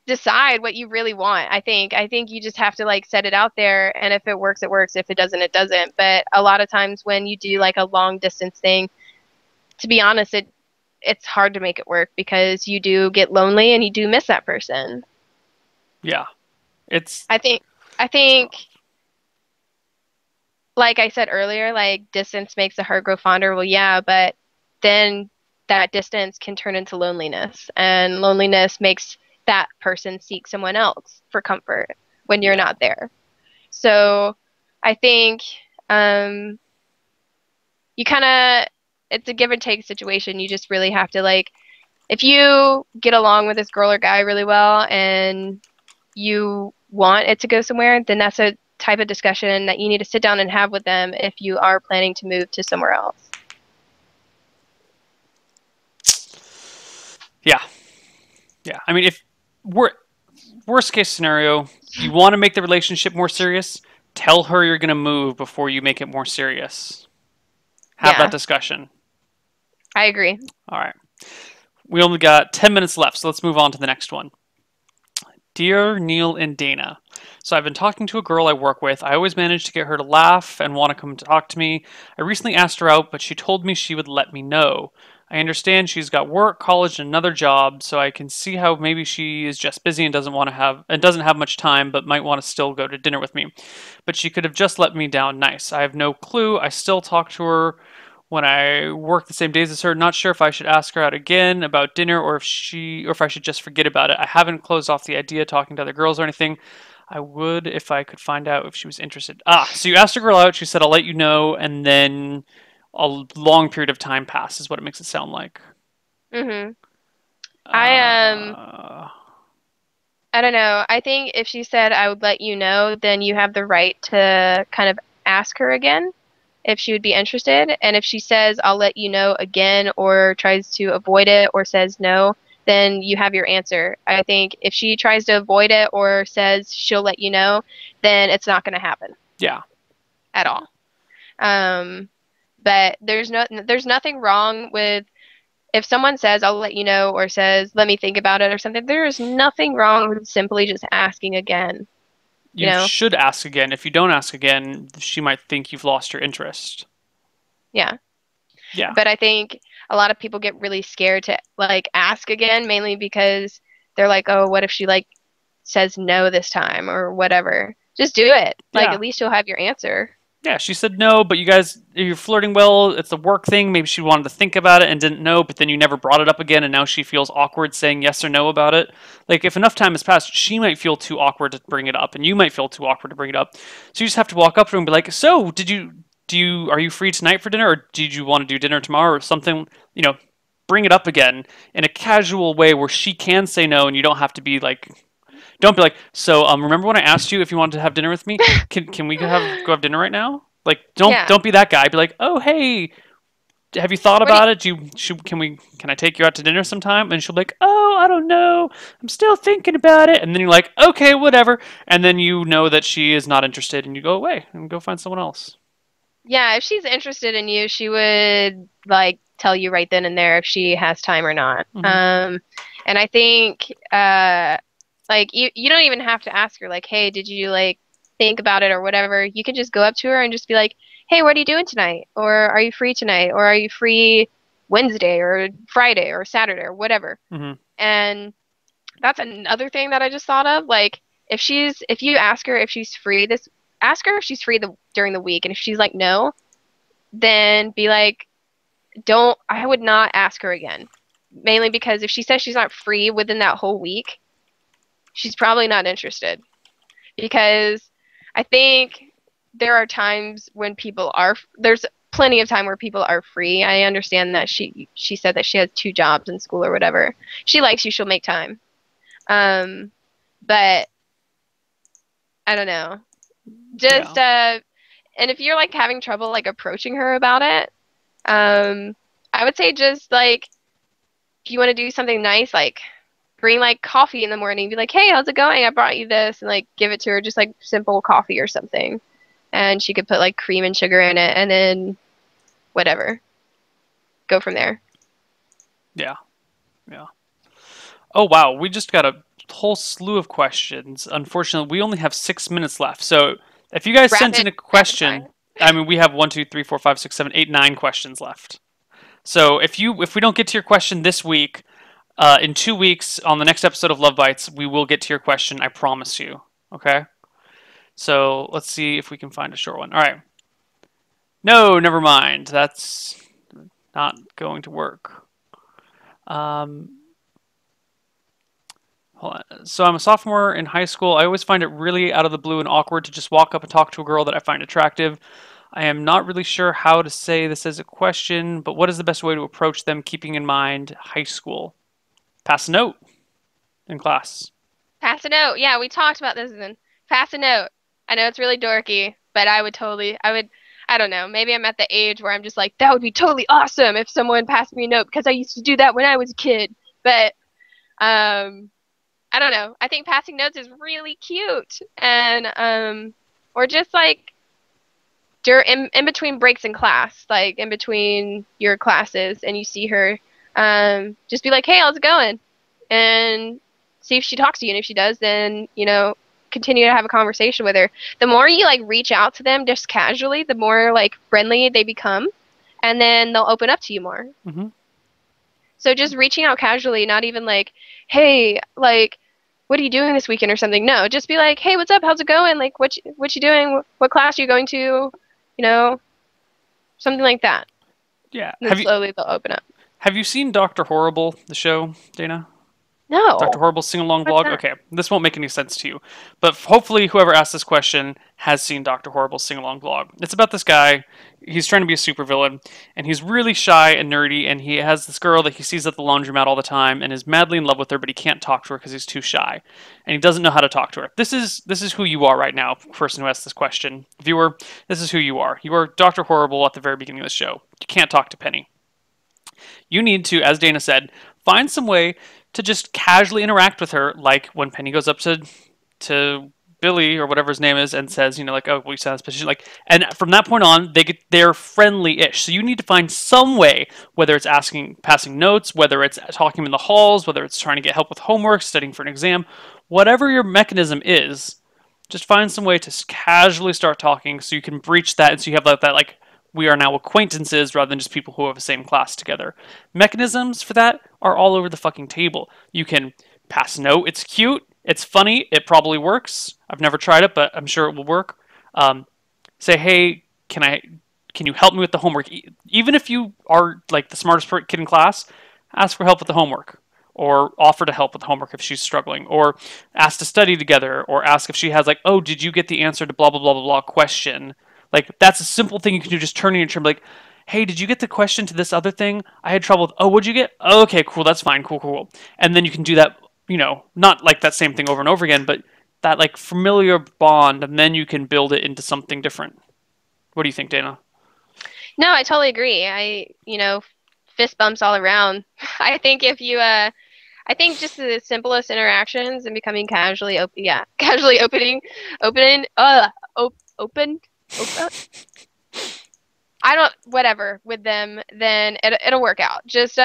decide what you really want. I think you just have to like set it out there, and if it works, it works. If it doesn't, it doesn't. But a lot of times when you do like a long distance thing, to be honest, it's hard to make it work because you do get lonely and you do miss that person.
Yeah.
I think like I said earlier, like distance makes the heart grow fonder. Well, yeah, but then that distance can turn into loneliness, and loneliness makes that person seek someone else for comfort when you're not there. So I think you kind of, it's a give and take situation. You just really have to like, if you get along with this girl or guy really well and you want it to go somewhere, then that's a type of discussion that you need to sit down and have with them if you are planning to move to somewhere else.
Yeah. Yeah. I mean, if worst case scenario, you want to make the relationship more serious, tell her you're going to move before you make it more serious. Have that
Yeah,
discussion.
I agree.
All right. We only got 10 minutes left, so let's move on to the next one. Dear Neil and Dana, so I've been talking to a girl I work with. I always manage to get her to laugh and want to come talk to me. I recently asked her out, but she told me she would let me know. I understand she's got work, college, and another job, so I can see how maybe she is just busy and doesn't have much time, but might want to still go to dinner with me. But she could have just let me down nice. I have no clue. I still talk to her when I work the same days as her. Not sure if I should ask her out again about dinner or if I should just forget about it. I haven't closed off the idea talking to other girls or anything. I would if I could find out if she was interested. So you asked a girl out, she said I'll let you know, and then a long period of time passes is what it makes it sound like.
Mhm.
Uh,
I don't know. I think if she said I would let you know, then you have the right to kind of ask her again if she would be interested. And if she says I'll let you know again or tries to avoid it or says no, then you have your answer. I think if she tries to avoid it or says she'll let you know, then it's not going to happen
yeah.
at all. But there's nothing wrong with if someone says I'll let you know or says let me think about it or something. There is nothing wrong with simply just asking again. You
You
know?
should ask again. If you don't ask again, she might think you've lost your interest.
Yeah.
Yeah.
But I think a lot of people get really scared to like ask again, mainly because they're like, oh, what if she like says no this time or whatever? Just do it. Like
Yeah.
at least you'll have your answer.
Yeah, she said no, but you're flirting well. It's a work thing. Maybe she wanted to think about it and didn't know, but then you never brought it up again, and now she feels awkward saying yes or no about it. Like, if enough time has passed, she might feel too awkward to bring it up, and you might feel too awkward to bring it up. So you just have to walk up to her and be like, so, are you free tonight for dinner, or did you want to do dinner tomorrow or something? Bring it up again in a casual way where she can say no, and you don't have to be like, don't be like, so remember when I asked you if you wanted to have dinner with me? Can we go have dinner right now? Like,
Yeah.
don't be that guy. Be like, oh hey, have you thought
What do
about it? Can I take you out to dinner sometime? And she'll be like, oh, I don't know, I'm still thinking about it. And then you're like, okay, whatever. And then you know that she is not interested, and you go away and go find someone else.
Yeah, if she's interested in you, she would like tell you right then and there if she has time or not.
Mhm.
And I think like you don't even have to ask her like, hey, did you like think about it or whatever. You can just go up to her and just be like, hey, what are you doing tonight? Or are you free tonight? Or are you free Wednesday or Friday or Saturday or whatever?
Mhm.
And that's another thing that I just thought of. Like, if you ask her if she's free ask her if she's free during the week. And if she's like, no, then be like, I would not ask her again. Mainly because if she says she's not free within that whole week, she's probably not interested. Because I think there are times when there's plenty of time where people are free. I understand that she said that she has 2 jobs in school or whatever. She likes you, she'll make time. But I don't know. Just and if you're like having trouble like approaching her about it, I would say just like if you want to do something nice, like bring like coffee in the morning, be like, hey, how's it going? I brought you this, and like give it to her, just like simple coffee or something. And she could put like cream and sugar in it and then whatever. Go from there.
Yeah. Yeah. Oh wow, we just got a whole slew of questions. Unfortunately, we only have 6 minutes left. So if you guys sent in a question, I mean, we have 1, 2, 3, 4, 5, 6, 7, 8, 9 questions left. So if we don't get to your question this week, in 2 weeks on the next episode of Love Bites, we will get to your question. I promise you. Okay. So let's see if we can find a short one. All right. No, never mind. That's not going to work. Hold on. So I'm a sophomore in high school. I always find it really out of the blue and awkward to just walk up and talk to a girl that I find attractive. I am not really sure how to say this as a question, but what is the best way to approach them, keeping in mind high school? Pass a note in class.
Pass a note. Yeah, we talked about this then. Pass a note. I know it's really dorky, but I don't know. Maybe I'm at the age where I'm just like, that would be totally awesome if someone passed me a note because I used to do that when I was a kid. But I don't know. I think passing notes is really cute, and or just like in between breaks in class, like in between your classes, and you see her, just be like, "Hey, how's it going?" and see if she talks to you. And if she does, then continue to have a conversation with her. The more you like reach out to them just casually, the more like friendly they become, and then they'll open up to you more.
Mm-hmm.
So just reaching out casually, not even like, "Hey, like, what are you doing this weekend?" or something. No, just be like, "Hey, what's up? How's it going? Like, what you doing? What class are you going to? Something like that."
Yeah.
And then slowly they'll open up.
Have you seen Dr. Horrible, the show, Dana?
No.
Dr. Horrible's sing-along
What's
vlog?
that?
Okay, this won't make any sense to you. But hopefully whoever asked this question has seen Dr. Horrible's sing-along vlog. It's about this guy. He's trying to be a supervillain, and he's really shy and nerdy, and he has this girl that he sees at the laundromat all the time and is madly in love with her, but he can't talk to her because he's too shy. And he doesn't know how to talk to her. This is who you are right now, person who asked this question. Viewer, this is who you are. You are Dr. Horrible at the very beginning of the show. You can't talk to Penny. You need to, as Dana said, find some way to just casually interact with her, like when Penny goes up to Billy or whatever his name is and says, like, "Oh, we saw this position," like, and from that point on, they're friendly-ish. So you need to find some way, whether it's passing notes, whether it's talking in the halls, whether it's trying to get help with homework, studying for an exam, whatever your mechanism is, just find some way to casually start talking so you can breach that, and so you have that like, we are now acquaintances rather than just people who have the same class together. Mechanisms for that are all over the fucking table. You can pass a note. It's cute. It's funny. It probably works. I've never tried it, but I'm sure it will work. Say, "Hey, can you help me with the homework?" Even if you are like the smartest kid in class, ask for help with the homework, or offer to help with homework if she's struggling, or ask to study together, or ask if she has like, "Oh, did you get the answer to blah blah blah blah blah question?" Like, that's a simple thing you can do, just turning your term, like, "Hey, did you get the question to this other thing? I had trouble with," "Oh, what'd you get?" "Oh, okay, cool, that's fine, cool. And then you can do that, not like that same thing over and over again, but that like familiar bond, and then you can build it into something different. What do you think, Dana?
No, I totally agree. Fist bumps all around. I think if you, I think just the simplest interactions and becoming casually open, whatever with them, then it'll work out. Just,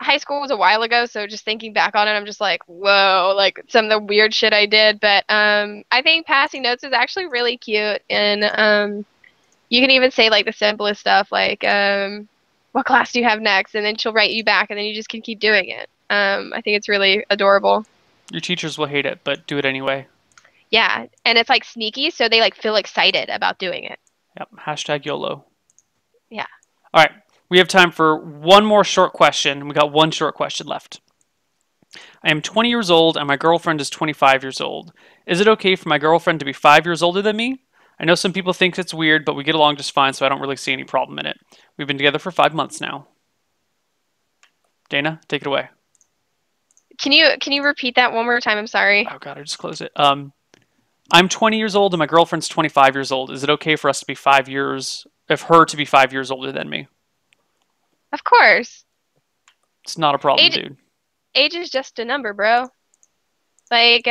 high school was a while ago, so just thinking back on it, I'm just like, whoa, like some of the weird shit I did. But I think passing notes is actually really cute, and you can even say like the simplest stuff, like, "What class do you have next?" and then she'll write you back, and then you just can keep doing it. I think it's really adorable.
Your teachers will hate it, but do it anyway.
Yeah, and it's like sneaky, so they like feel excited about doing it.
Yep. Hashtag YOLO.
Yeah.
All right. We have time for one more short question. We got one short question left. I am 20 years old and my girlfriend is 25 years old. Is it okay for my girlfriend to be 5 years older than me? I know some people think it's weird, but we get along just fine, so I don't really see any problem in it. We've been together for 5 months now. Dana, take it away.
Can you repeat that one more time? I'm sorry.
Oh God, I just closed it. I'm 20 years old and my girlfriend's 25 years old. Is it okay for us to be 5 years, if her to be 5 years older than me?
Of course.
It's not a problem, dude.
Age is just a number, bro. Like,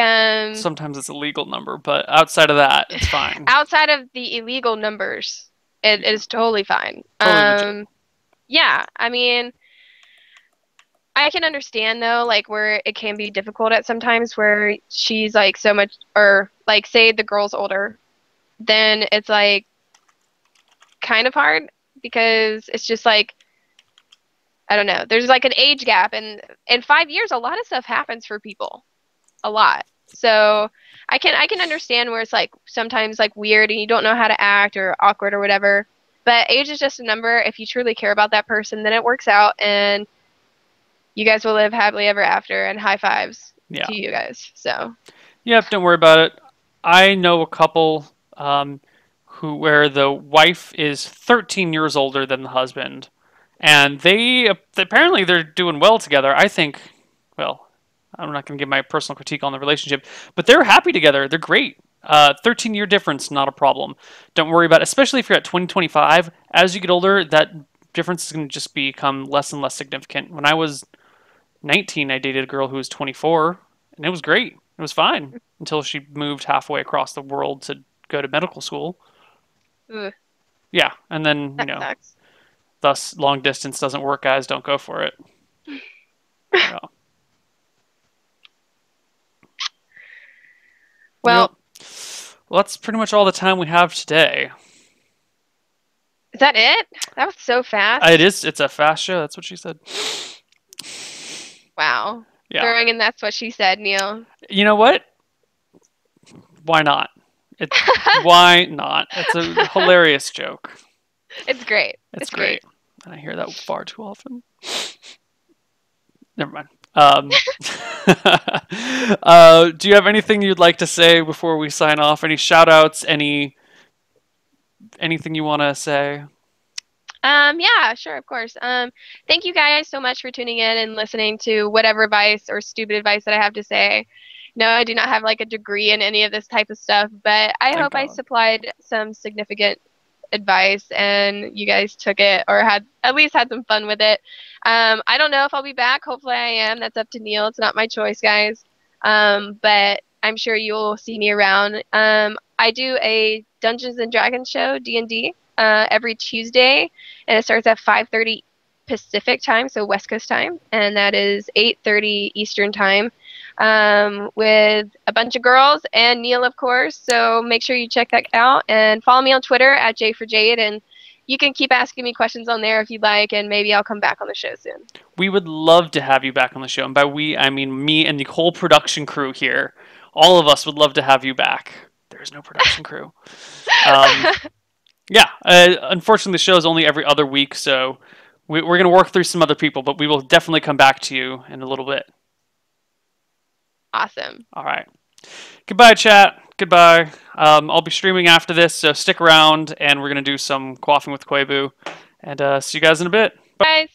sometimes it's a legal number, but outside of that, it's fine.
Outside of the illegal numbers, it is totally fine.
Totally legit.
Yeah, I mean, I can understand though, like where it can be difficult at sometimes where she's like so much, or like say the girl's older, then it's like kind of hard because it's just like, I don't know. There's like an age gap, and in 5 years, a lot of stuff happens for people, a lot. So I can understand where it's like sometimes like weird and you don't know how to act or awkward or whatever. But age is just a number. If you truly care about that person, then it works out, and you guys will live happily ever after. And high fives to you guys. So.
Yep, don't worry about it. I know a couple where the wife is 13 years older than the husband. And apparently they're doing well together. I think, well, I'm not going to give my personal critique on the relationship, but they're happy together. They're great. 13-year difference, not a problem. Don't worry about it, especially if you're at 2025. As you get older, that difference is going to just become less and less significant. When I was 19, I dated a girl who was 24, and it was great. It was fine until she moved halfway across the world to go to medical school.
Ugh,
Yeah, and then,
that sucks.
thus long distance doesn't work, guys. Don't go for it. Yeah.
Well,
Yep. Well, that's pretty much all the time we have today.
is that it? That was so fast.
It is. It's a fast show. That's what she said.
Wow.
Yeah.
Throwing in that's what she said, Neil.
You know what? Why not? Why not? It's a hilarious joke.
It's great.
It's great. And I hear that far too often. Never mind. Do you have anything you'd like to say before we sign off? Any shout outs? Anything you want to say?
Yeah, sure, of course. Thank you guys so much for tuning in and listening to whatever advice or stupid advice that I have to say. No, I do not have like a degree in any of this type of stuff, but I
Thank
hope I
God.
supplied some significant advice and you guys took it or had at least had some fun with it. I don't know if I'll be back. Hopefully I am. That's up to Neil. It's not my choice, guys. But I'm sure you'll see me around. I do a Dungeons and Dragons show, D&D, every Tuesday, and it starts at 5:30 Pacific time, so West Coast time, and that is 8:30 Eastern time, with a bunch of girls and Neil, of course. So make sure you check that out and follow me on Twitter at J4Jade, and you can keep asking me questions on there if you'd like, and maybe I'll come back on the show soon.
We would love to have you back on the show. And by we, I mean me and the whole production crew here. All of us would love to have you back. There's no production crew. Yeah, unfortunately, the show is only every other week, so we're going to work through some other people, but we will definitely come back to you in a little bit.
Awesome.
All right. Goodbye, chat. Goodbye. I'll be streaming after this, so stick around, and we're going to do some Quaffing with Quabu. And see you guys in a bit. Bye.
Guys.